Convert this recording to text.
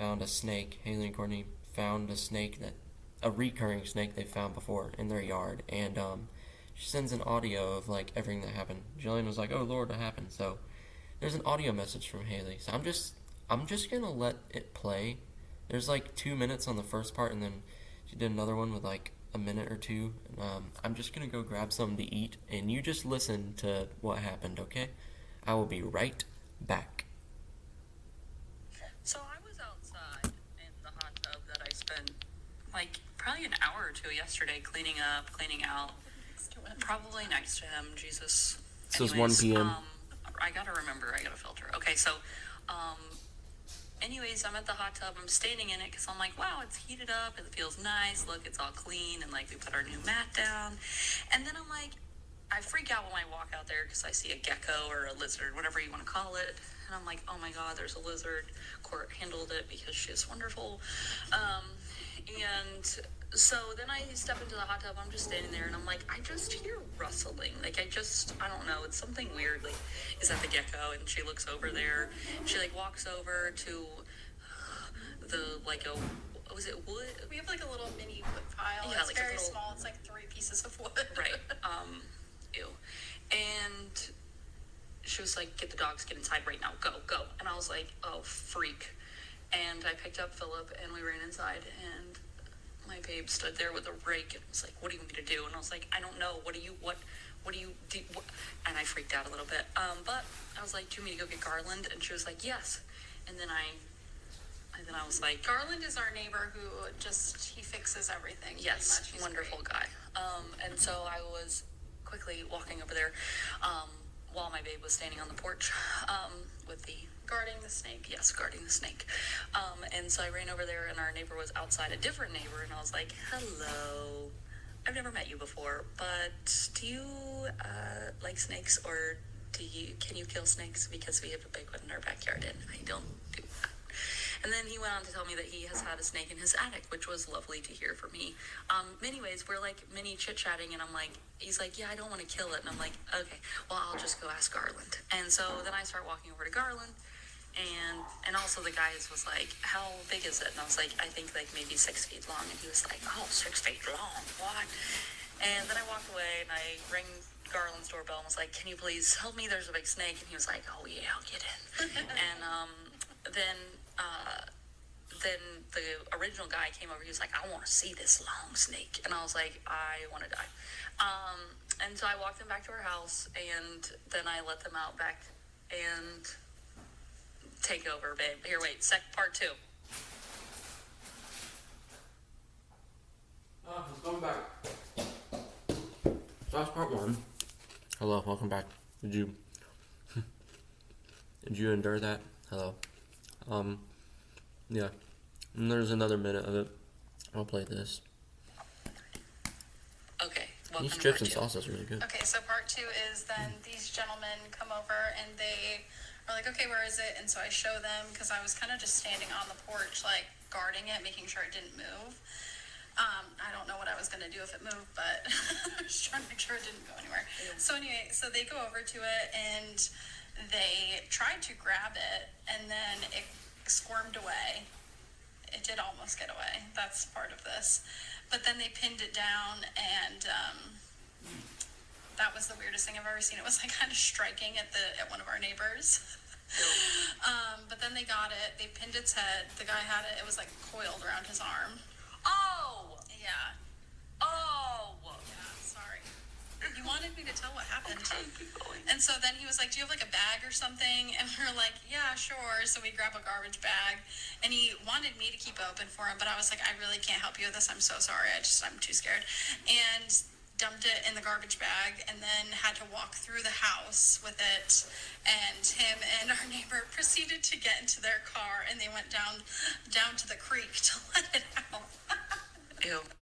found a snake. Haley and Courtney found a recurring snake they found before in their yard, and she sends an audio of like everything that happened. Jillian was like, "Oh Lord, what happened?" So there's an audio message from Haley. So I'm just gonna let it play. There's like 2 minutes on the first part, and then she did another one with like a minute or two. And, I'm just gonna go grab something to eat, and you just listen to what happened, okay? I will be right back. So I was outside in the hot tub that I spent like probably an hour or two yesterday cleaning up, cleaning out. Probably next to him, Jesus. This was 1 p.m. I gotta remember, I gotta filter. Okay, so, anyways, I'm at the hot tub. I'm standing in it because I'm like, wow, it's heated up. It feels nice. Look, it's all clean. And like, we put our new mat down. And then I'm like, I freak out when I walk out there because I see a gecko or a lizard, whatever you want to call it. And I'm like, oh my God, there's a lizard. Court handled it because she's wonderful. And so then I step into the hot tub. I'm just standing there and I'm like, I just hear rustling. Like, I don't know. It's something weird. Like, is that the gecko? And she looks over there. She like walks over to was it wood? We have like a little mini wood pile. Yeah, it's like very small. It's like 3 pieces of wood. Right. Ew. And she was like, get the dogs, get inside right now. Go. And I was like, oh, freak. And I picked up Philip and we ran inside, and my babe stood there with a rake and was like, what do you want me to do? And I was like, I don't know. What do you do? And I freaked out a little bit. But I was like, do you want me to go get Garland? And she was like, yes. And then I was like, Garland is our neighbor who he fixes everything. Yes, wonderful guy. And so I was quickly walking over there, while my babe was standing on the porch, with the guarding the snake. Yes, guarding the snake. And so I ran over there, and our neighbor was outside, a different neighbor, and I was like, hello, I've never met you before, but do you like snakes, or can you kill snakes? Because we have a big one in our backyard, and I don't do that. And then he went on to tell me that he has had a snake in his attic, which was lovely to hear for me. Anyways, we're like mini chit-chatting, and he's like, yeah, I don't want to kill it. And I'm like, okay, well, I'll just go ask Garland. And so then I start walking over to Garland, and also the guy was like, how big is it? And I was like, I think like maybe 6 feet long. And he was like, oh, 6 feet long, what? And then I walked away, and I rang Garland's doorbell and was like, can you please help me? There's a big snake. And he was like, oh yeah, I'll get in. And then the original guy came over. He was like, I want to see this long snake. And I was like, I want to die. And so I walked them back to our house, and then I let them out back and take over, babe. Here, wait, part 2. Let's go back. So that's part 1. Hello, welcome back. Did you endure that? Hello. Yeah. And there's another minute of it. I'll play this. Okay. Welcome These chips to and part 2. salsa is really good. Okay, so part 2 is then these gentlemen come over and they are like, okay, where is it? And so I show them, because I was kind of just standing on the porch, like guarding it, making sure it didn't move. I don't know what I was going to do if it moved, but I was trying to make sure it didn't go anywhere. Yeah. So anyway, so they go over to it and they tried to grab it, and then it squirmed away. It did almost get away. That's part of this. But then they pinned it down, and that was the weirdest thing I've ever seen. It was like kind of striking at one of our neighbors. But then they got it. They pinned its head. The guy had it. It was like coiled around his arm. Oh! Yeah. Oh! Yeah, sorry. You wanted me to tell what happened. Okay, keep going. And so then he was like, do you have like a bag or something? And we were like, yeah, sure. So we grab a garbage bag, and he wanted me to keep it open for him, but I was like, I really can't help you with this. I'm so sorry. I'm too scared. And dumped it in the garbage bag, and then had to walk through the house with it. And him and our neighbor proceeded to get into their car, and they went down to the creek to let it out. Ew.